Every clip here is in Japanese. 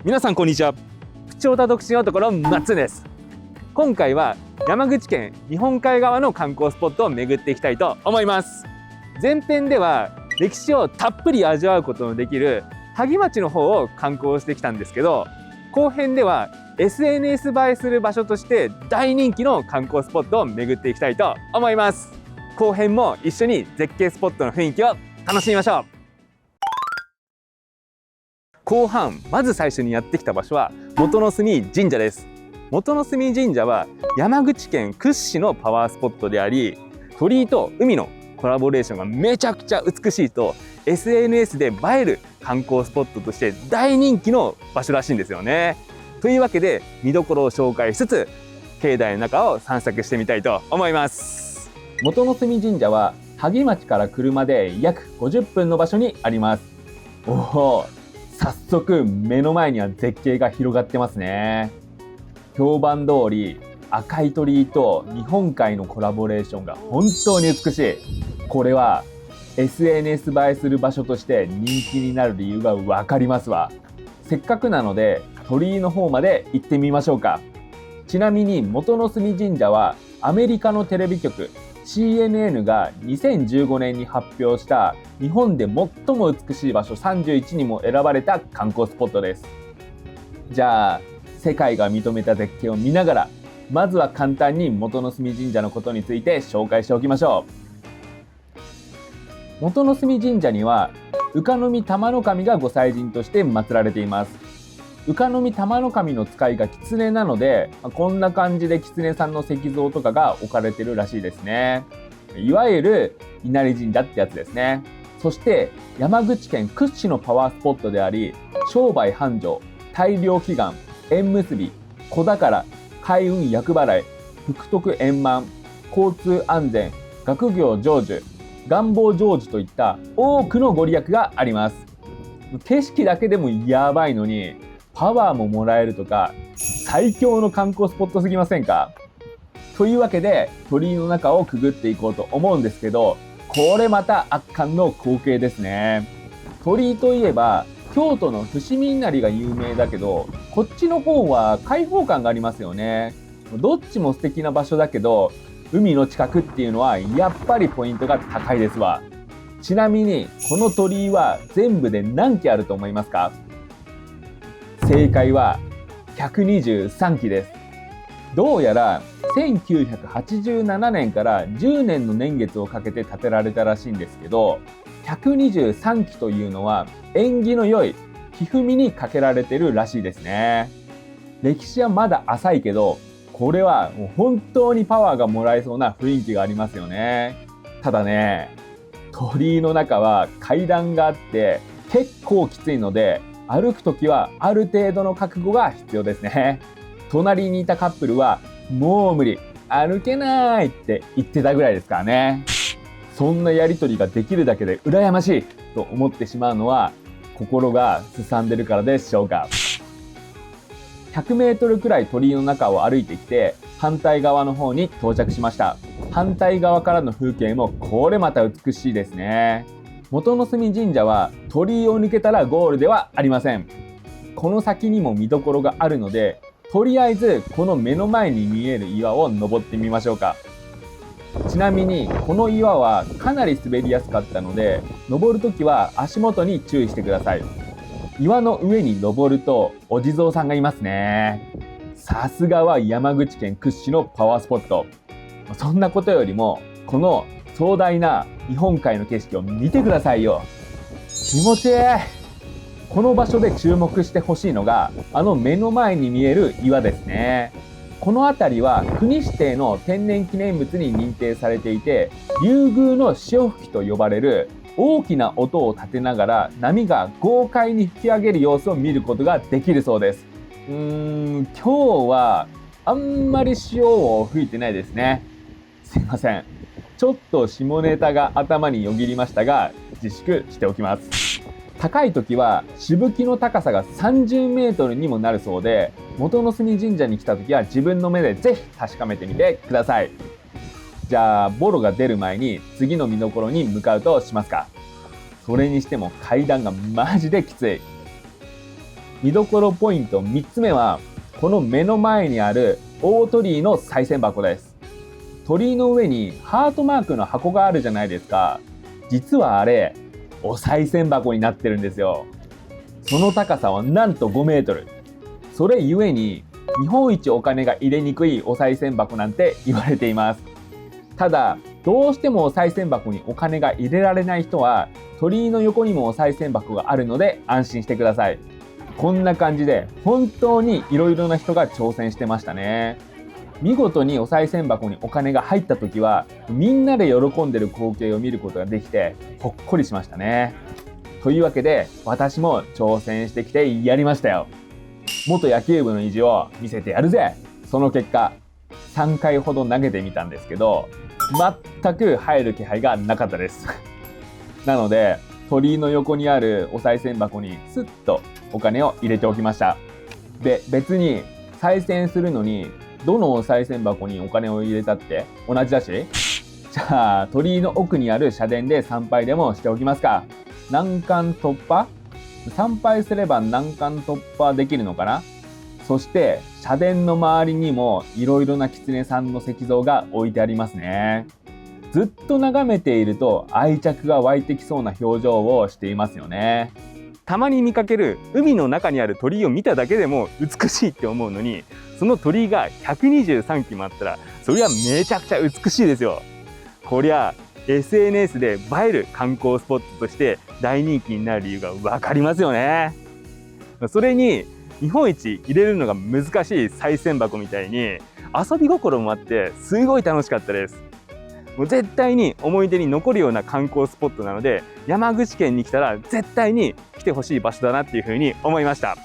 皆さんこんにちは。プチオタ独身男のマッツンです。今回は山口県日本海側の観光スポットを巡っていきたいと思います。前編では歴史をたっぷり味わうことのできる萩町の方を観光してきたんですけど、後編では SNS 映えする場所として大人気の観光スポットを巡っていきたいと思います。後編も一緒に絶景スポットの雰囲気を楽しみましょう。後半、まず最初にやってきた場所は本栖神社です。本栖神社は山口県屈指のパワースポットであり、鳥居と海のコラボレーションがめちゃくちゃ美しいと SNS で映える観光スポットとして大人気の場所らしいんですよね。というわけで見どころを紹介しつつ境内の中を散策してみたいと思います。本栖神社は萩町から車で約50分の場所にあります。おお、早速目の前には絶景が広がってますね。評判通り赤い鳥居と日本海のコラボレーションが本当に美しい。これは SNS 映えする場所として人気になる理由が分かりますわ。せっかくなので鳥居の方まで行ってみましょうか。ちなみに本栖神社はアメリカのテレビ局 CNN が2015年に発表した日本で最も美しい場所31にも選ばれた観光スポットです。じゃあ世界が認めた絶景を見ながら、まずは簡単に本栖神社のことについて紹介しておきましょう。本栖神社には宇賀見玉の神がご祭神として祀られています。宇賀見玉の神の使いが狐なので、こんな感じで狐さんの石像とかが置かれてるらしいですね。いわゆる稲荷神社ってやつですね。そして山口県屈指のパワースポットであり、商売繁盛、大漁祈願、縁結び、子宝、開運厄払い、福徳円満、交通安全、学業成就、願望成就といった多くのご利益があります。景色だけでもやばいのにパワーももらえるとか、最強の観光スポットすぎませんか？というわけで鳥居の中をくぐっていこうと思うんですけど、これまた圧巻の光景ですね。鳥居といえば京都の伏見稲荷が有名だけど、こっちの方は開放感がありますよね。どっちも素敵な場所だけど、海の近くっていうのはやっぱりポイントが高いですわ。ちなみにこの鳥居は全部で何基あると思いますか？正解は123基です。どうやら1987年から10年の年月をかけて建てられたらしいんですけど、123基というのは縁起の良いひふみにかけられてるらしいですね。歴史はまだ浅いけど、これはもう本当にパワーがもらえそうな雰囲気がありますよね。ただね、鳥居の中は階段があって結構きついので、歩くときはある程度の覚悟が必要ですね。隣にいたカップルはもう無理、歩けないって言ってたぐらいですからね。そんなやりとりができるだけで羨ましいと思ってしまうのは心がすさんでるからでしょうか。100メートルくらい鳥居の中を歩いてきて反対側の方に到着しました。反対側からの風景もこれまた美しいですね。本栖神社は鳥居を抜けたらゴールではありません。この先にも見どころがあるので、とりあえずこの目の前に見える岩を登ってみましょうか。ちなみにこの岩はかなり滑りやすかったので、登るときは足元に注意してください。岩の上に登るとお地蔵さんがいますね。さすがは山口県屈指のパワースポット。そんなことよりもこの壮大な日本海の景色を見てくださいよ。気持ちいい。この場所で注目してほしいのがあの目の前に見える岩ですね。この辺りは国指定の天然記念物に認定されていて、竜宮の潮吹きと呼ばれる大きな音を立てながら波が豪快に吹き上げる様子を見ることができるそうです。今日はあんまり潮を吹いてないですね。すいません。ちょっと下ネタが頭によぎりましたが自粛しておきます。高い時はしぶきの高さが30メートルにもなるそうで、本栖神社に来た時は自分の目でぜひ確かめてみてください。じゃあボロが出る前に次の見どころに向かうとしますか。それにしても階段がマジできつい。見どころポイント3つ目は、この目の前にある大鳥居の賽銭箱です。鳥居の上にハートマークの箱があるじゃないですか。実はあれ、お賽銭箱になってるんですよ。その高さはなんと5メートル。それゆえに、日本一お金が入れにくいお賽銭箱なんて言われています。ただ、どうしてもお賽銭箱にお金が入れられない人は、鳥居の横にもお賽銭箱があるので安心してください。こんな感じで本当にいろいろな人が挑戦してましたね。見事にお賽銭箱にお金が入った時は、みんなで喜んでる光景を見ることができてほっこりしましたね。というわけで、私も挑戦してきてやりましたよ。元野球部の意地を見せてやるぜ。その結果、3回ほど投げてみたんですけど、全く入る気配がなかったですなので、鳥居の横にあるお賽銭箱にスッとお金を入れておきました。で、別に賽銭するのにどのお賽銭箱にお金を入れたって同じだし、じゃあ鳥居の奥にある社殿で参拝でもしておきますか。難関突破？参拝すれば難関突破できるのかな。そして社殿の周りにもいろいろな狐さんの石像が置いてありますね。ずっと眺めていると愛着が湧いてきそうな表情をしていますよね。たまに見かける海の中にある鳥居を見ただけでも美しいって思うのに、その鳥居が123基もあったら、そりゃめちゃくちゃ美しいですよ。こりゃ SNS で映える観光スポットとして大人気になる理由が分かりますよね。それに日本一入れるのが難しい賽銭箱みたいに遊び心もあってすごい楽しかったです。もう絶対に思い出に残るような観光スポットなので、山口県に来たら絶対に来てほしい場所だなっていうふうに思いました。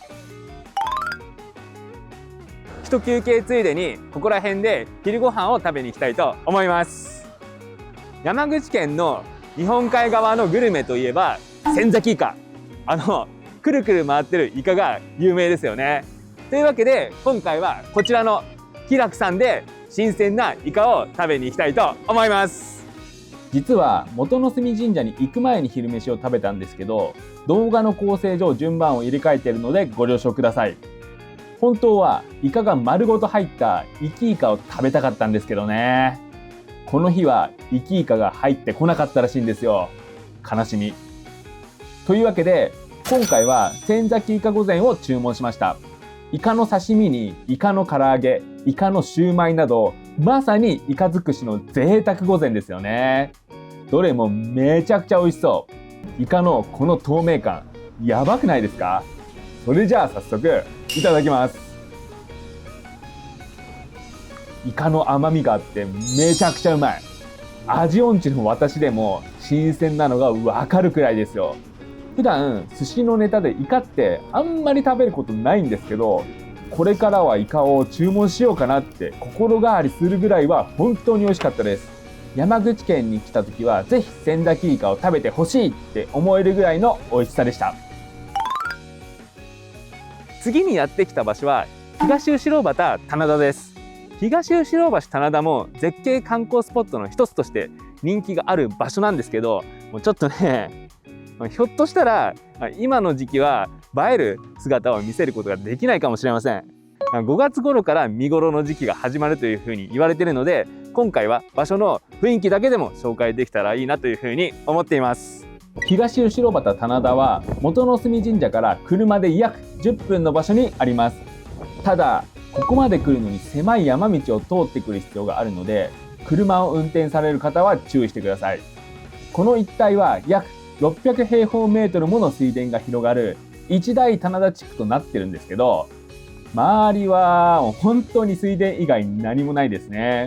一休憩ついでにここら辺で昼ご飯を食べに行きたいと思います。山口県の日本海側のグルメといえば仙崎イカ、くるくる回ってるイカが有名ですよね。というわけで今回はこちらの喜楽さんで新鮮なイカを食べに行きたいと思います。実は元乃隅神社に行く前に昼飯を食べたんですけど、動画の構成上順番を入れ替えているのでご了承ください。本当はイカが丸ごと入った生きイカを食べたかったんですけどね。この日は生きイカが入ってこなかったらしいんですよ。悲しみ。というわけで今回は仙崎イカ御前を注文しました。イカの刺身にイカの唐揚げ、イカのシューマイなど、まさにイカ尽くしの贅沢御前ですよね。どれもめちゃくちゃ美味しそう。イカのこの透明感、やばくないですか？それじゃあ早速いただきます。イカの甘みがあってめちゃくちゃうまい。味音痴の私でも新鮮なのがわかるくらいですよ。普段寿司のネタでイカってあんまり食べることないんですけど、これからはイカを注文しようかなって心変わりするぐらいは本当に美味しかったです。山口県に来た時はぜひ仙崎イカを食べてほしいって思えるぐらいの美味しさでした。次にやってきた場所は東後ろ端棚田です。東後ろ橋棚田も絶景観光スポットの一つとして人気がある場所なんですけど、もうちょっとね、ひょっとしたら今の時期は映える姿を見せることができないかもしれません。5月頃から見頃の時期が始まるというふうに言われているので、今回は場所の雰囲気だけでも紹介できたらいいなというふうに思っています。東後ろ端棚田は元乃隅神社から車で約10分の場所にあります。ただここまで来るのに狭い山道を通ってくる必要があるので、車を運転される方は注意してください。この一帯は約600平方メートルもの水田が広がる一大棚田地区となってるんですけど、周りは本当に水田以外に何もないですね。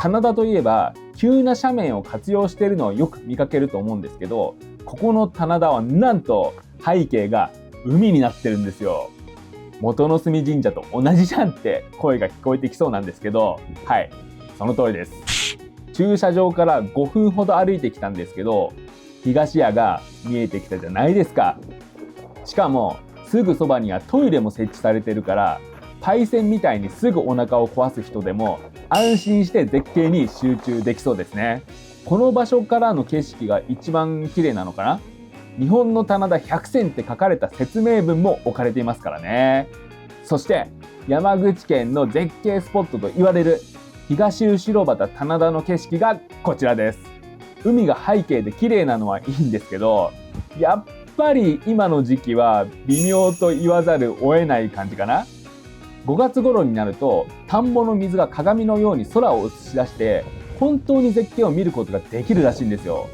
棚田といえば急な斜面を活用しているのをよく見かけると思うんですけど、ここの棚田はなんと背景が海になってるんですよ。元乃隅神社と同じじゃんって声が聞こえてきそうなんですけど、はい、その通りです。駐車場から5分ほど歩いてきたんですけど、東屋が見えてきたじゃないですか。しかもすぐそばにはトイレも設置されてるから、パイセンみたいにすぐお腹を壊す人でも安心して絶景に集中できそうですね。この場所からの景色が一番綺麗なのかな。日本の棚田100選って書かれた説明文も置かれていますからね。そして山口県の絶景スポットと言われる東後畑棚田の景色がこちらです。海が背景で綺麗なのはいいんですけど、やっぱり今の時期は微妙と言わざるを得ない感じかな。5月頃になると田んぼの水が鏡のように空を映し出して本当に絶景を見ることができるらしいんですよ。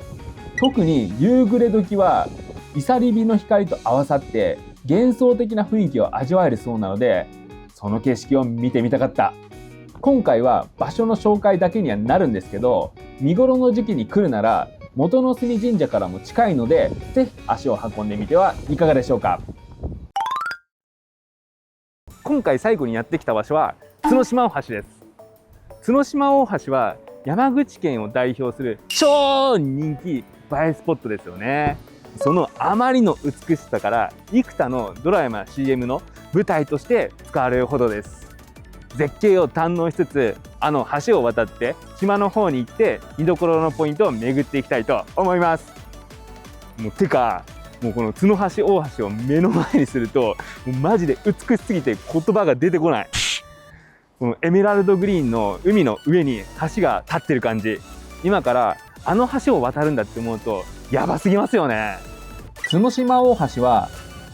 特に夕暮れ時はいさり火の光と合わさって幻想的な雰囲気を味わえるそうなので、その景色を見てみたかった。今回は場所の紹介だけにはなるんですけど、見頃の時期に来るなら元乃隅神社からも近いので、ぜひ足を運んでみてはいかがでしょうか。今回最後にやってきた場所は角島大橋です。角島大橋は山口県を代表する超人気映えスポットですよね。そのあまりの美しさから幾多のドラマや CM の舞台として使われるほどです。絶景を堪能しつつ、橋を渡って島の方に行って見どころのポイントを巡っていきたいと思います。もうこの角橋大橋を目の前にするともうマジで美しすぎて言葉が出てこない。このエメラルドグリーンの海の上に橋が立ってる感じ、今から橋を渡るんだって思うとやばすぎますよね。角島大橋は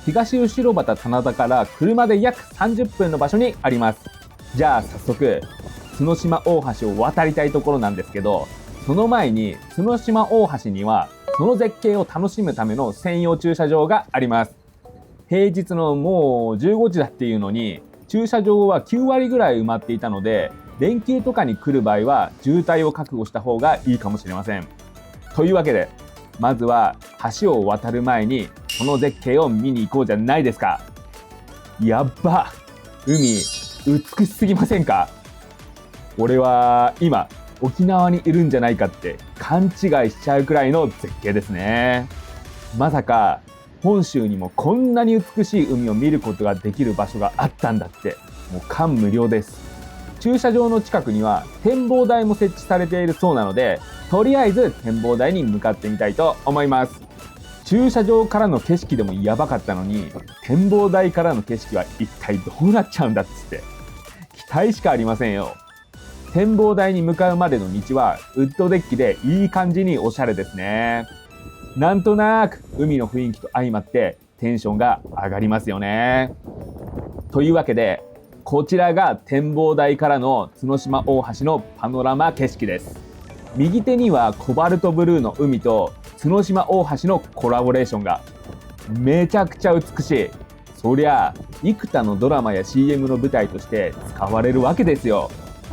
東後畑棚田から車で約30分の場所にあります。じゃあ早速角島大橋を渡りたいところなんですけど、その前に角島大橋にはその絶景を楽しむための専用駐車場があります。平日のもう15時だっていうのに駐車場は9割ぐらい埋まっていたので、連休とかに来る場合は渋滞を覚悟した方がいいかもしれません。というわけでまずは橋を渡る前にこの絶景を見に行こうじゃないですか。やっば、海美しすぎませんか？俺は今沖縄にいるんじゃないかって勘違いしちゃうくらいの絶景ですね。まさか本州にもこんなに美しい海を見ることができる場所があったんだって、もう感無量です。駐車場の近くには展望台も設置されているそうなので、とりあえず展望台に向かってみたいと思います。駐車場からの景色でもやばかったのに、展望台からの景色は一体どうなっちゃうんだっつって期待しかありませんよ。展望台に向かうまでの道はウッドデッキでいい感じにおしゃれですね。なんとなく海の雰囲気と相まってテンションが上がりますよね。というわけでこちらが展望台からの角島大橋のパノラマ景色です。右手にはコバルトブルーの海と角島大橋のコラボレーションがめちゃくちゃ美しい。そりゃ幾多のドラマや CM の舞台として使われるわけですよ。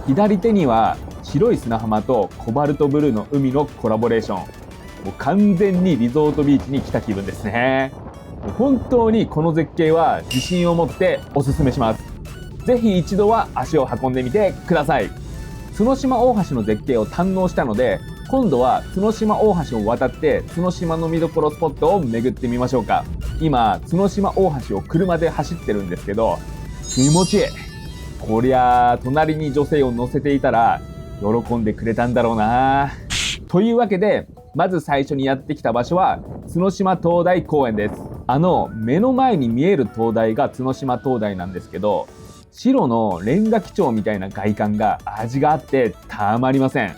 左手には白い砂浜とコバルトブルーの海のコラボレーション、もう完全にリゾートビーチに来た気分ですね。本当にこの絶景は自信を持っておすすめします。ぜひ一度は足を運んでみてください。角島大橋の絶景を堪能したので、今度は角島大橋を渡って角島の見どころスポットを巡ってみましょうか。今角島大橋を車で走ってるんですけど、気持ちいい。こりゃ隣に女性を乗せていたら喜んでくれたんだろうな。というわけでまず最初にやってきた場所は角島灯台公園です。目の前に見える灯台が角島灯台なんですけど、白のレンガ基調みたいな外観が味があってたまりません。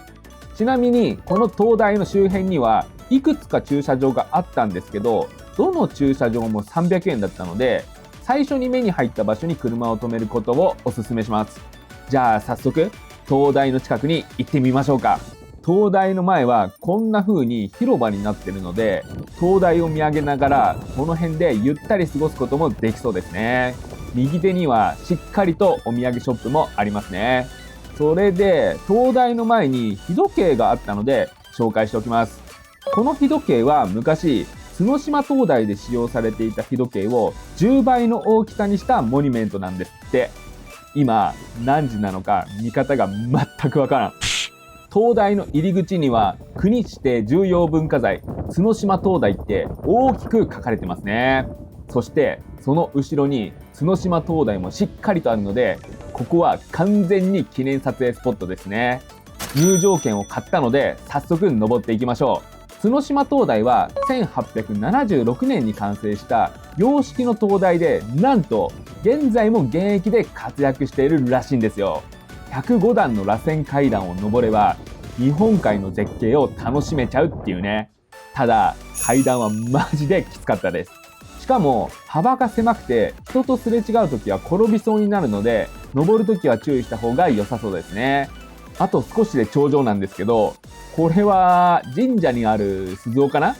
ちなみにこの灯台の周辺にはいくつか駐車場があったんですけど、どの駐車場も300円だったので、最初に目に入った場所に車を止めることをお勧めします。じゃあ早速灯台の近くに行ってみましょうか。灯台の前はこんな風に広場になってるので、灯台を見上げながらこの辺でゆったり過ごすこともできそうですね。右手にはしっかりとお土産ショップもありますね。それで灯台の前に日時計があったので紹介しておきます。この日時計は昔角島灯台で使用されていた日時計を10倍の大きさにしたモニュメントなんですって。今何時なのか見方が全くわからん。灯台の入り口には国指定重要文化財角島灯台って大きく書かれてますね。そしてその後ろに角島灯台もしっかりとあるので、ここは完全に記念撮影スポットですね。入場券を買ったので早速登っていきましょ角島灯台は1876年に完成した洋式の灯台で、なんと現在も現役で活躍しているらしいんですよ。105段の螺旋階段を登れば日本海の絶景を楽しめちゃうっていうね。ただ階段はマジできつかったです。しかも幅が狭くて人とすれ違う時は転びそうになるので、登る時は注意した方が良さそうですね。あと少しで頂上なんですけど、これは神社にある鈴尾かな。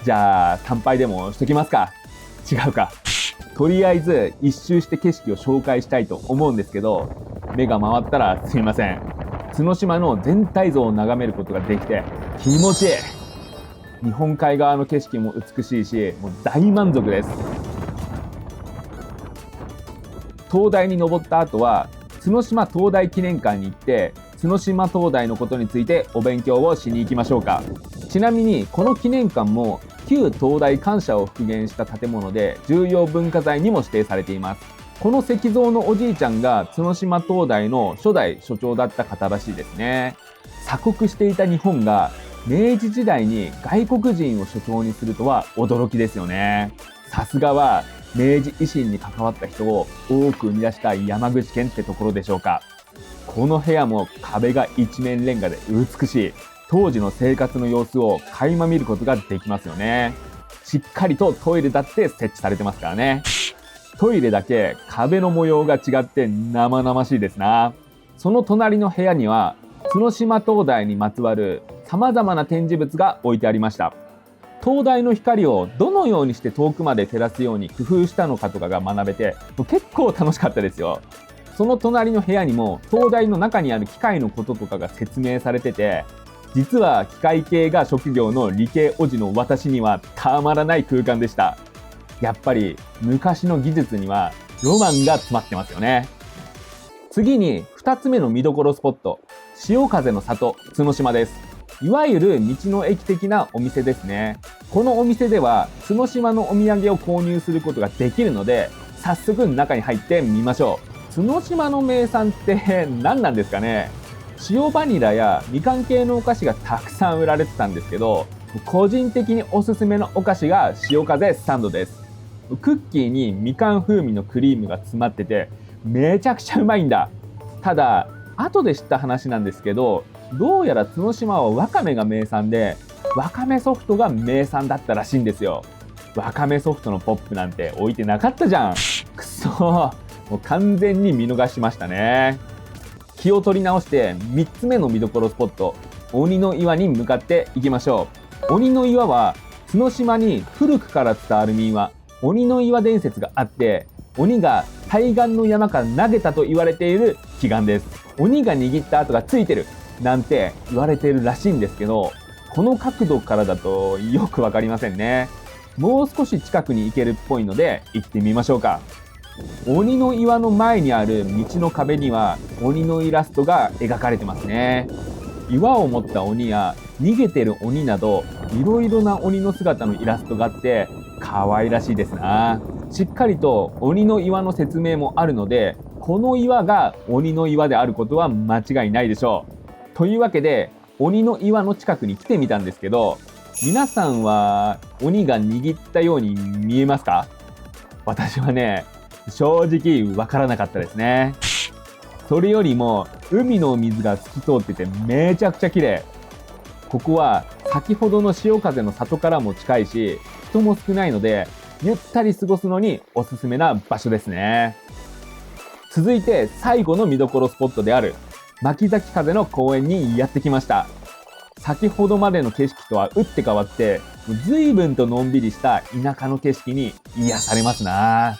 じゃあ参拝でもしときますか。違うか。とりあえず一周して景色を紹介したいと思うんですけど、目が回ったらすいません。角島の全体像を眺めることができて気持ちいい。日本海側の景色も美しいし、もう大満足です。灯台に登った後は角島灯台記念館に行って角島灯台のことについてお勉強をしに行きましょうか。ちなみにこの記念館も旧灯台官舎を復元した建物で重要文化財にも指定されています。この石像のおじいちゃんが角島灯台の初代所長だった方らしいですね。鎖国していた日本が明治時代に外国人を所長にするとは驚きですよね。さすがは明治維新に関わった人を多く生み出した山口県ってところでしょうか。この部屋も壁が一面レンガで美しい。当時の生活の様子を垣間見ることができますよね。しっかりとトイレだって設置されてますからね。トイレだけ壁の模様が違って生々しいですな。その隣の部屋には角島灯台にまつわる様々な展示物が置いてありました。灯台の光をどのようにして遠くまで照らすように工夫したのかとかが学べて、結構楽しかったですよ。その隣の部屋にも灯台の中にある機械のこととかが説明されてて、実は機械系が職業の理系おじの私にはたまらない空間でした。やっぱり昔の技術にはロマンが詰まってますよね。次に2つ目の見どころスポット、潮風の里角島です。いわゆる道の駅的なお店ですね。このお店では角島のお土産を購入することができるので、早速中に入ってみましょう。角島の名産って何なんですかね。塩バニラやみかん系のお菓子がたくさん売られてたんですけど、個人的におすすめのお菓子が潮風サンドです。クッキーにみかん風味のクリームが詰まっててめちゃくちゃうまいんだ。ただ後で知った話なんですけど、どうやら角島はわかめが名産で、わかめソフトが名産だったらしいんですよ。わかめソフトのポップなんて置いてなかったじゃん。くそー、もう完全に見逃しましたね。気を取り直して3つ目の見どころスポット、鬼の岩に向かっていきましょう。鬼の岩は角島に古くから伝わる民話、鬼の岩伝説があって、鬼が対岸の山から投げたと言われている奇岩です。鬼が握った跡がついてるなんて言われているらしいんですけど、この角度からだとよくわかりませんね。もう少し近くに行けるっぽいので行ってみましょうか。鬼の岩の前にある道の壁には鬼のイラストが描かれてますね。岩を持った鬼や逃げてる鬼などいろいろな鬼の姿のイラストがあって可愛らしいですな。しっかりと鬼の岩の説明もあるので、この岩が鬼の岩であることは間違いないでしょう。というわけで鬼の岩の近くに来てみたんですけど、皆さんは鬼が握ったように見えますか？私はね、正直わからなかったですね。それよりも海の水が透き通っててめちゃくちゃ綺麗。ここは先ほどの潮風の里からも近いし、人も少ないのでゆったり過ごすのにおすすめな場所ですね。続いて最後の見どころスポットである巻崎風の公園にやってきました。先ほどまでの景色とは打って変わって随分とのんびりした田舎の景色に癒されますな。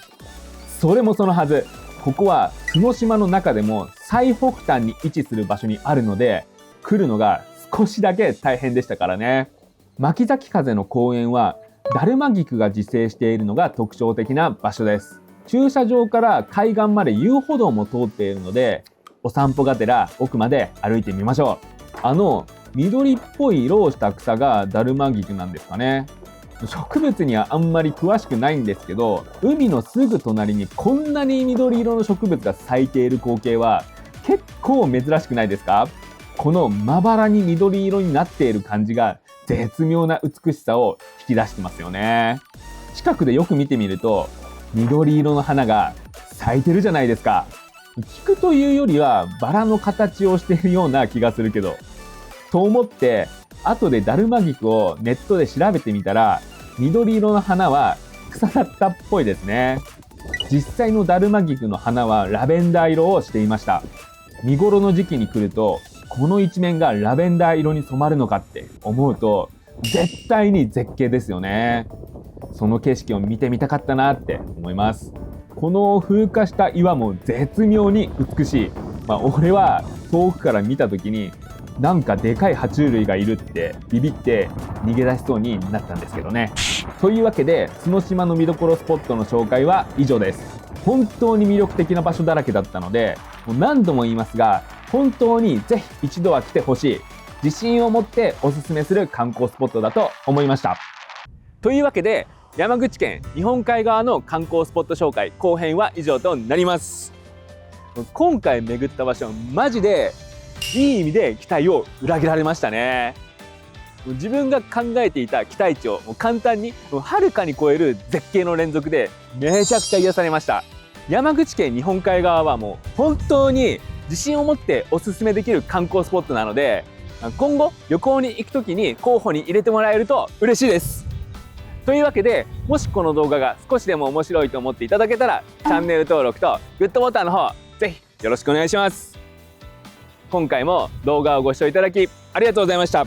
それもそのはず、ここは角島の中でも最北端に位置する場所にあるので、来るのが少しだけ大変でしたからね。巻崎風の公園はだるま菊が自生しているのが特徴的な場所です。駐車場から海岸まで遊歩道も通っているので、お散歩がてら奥まで歩いてみましょう。緑っぽい色をした草がだるま菊なんですかね。植物にはあんまり詳しくないんですけど、海のすぐ隣にこんなに緑色の植物が咲いている光景は結構珍しくないですか？このまばらに緑色になっている感じが絶妙な美しさを引き出してますよね。近くでよく見てみると緑色の花が咲いてるじゃないですか。菊というよりはバラの形をしているような気がするけど、と思って後でダルマギクをネットで調べてみたら、緑色の花は草だったっぽいですね。実際のダルマギクの花はラベンダー色をしていました。見頃の時期に来るとこの一面がラベンダー色に染まるのかって思うと絶対に絶景ですよね。その景色を見てみたかったなって思います。この風化した岩も絶妙に美しい。俺は遠くから見た時になんかでかい爬虫類がいるってビビって逃げ出しそうになったんですけどね。というわけで角島の見どころスポットの紹介は以上です。本当に魅力的な場所だらけだったので、もう何度も言いますが本当にぜひ一度は来てほしい、自信を持っておすすめする観光スポットだと思いました。というわけで山口県日本海側の観光スポット紹介後編は以上となります。今回巡った場所はマジでいい意味で期待を裏切られましたね。自分が考えていた期待値を簡単にはるかに超える絶景の連続でめちゃくちゃ癒されました。山口県日本海側はもう本当に自信を持っておすすめできる観光スポットなので、今後旅行に行く時に候補に入れてもらえると嬉しいです。というわけで、もしこの動画が少しでも面白いと思っていただけたらチャンネル登録とグッドボタンの方ぜひよろしくお願いします。今回も動画をご視聴いただきありがとうございました。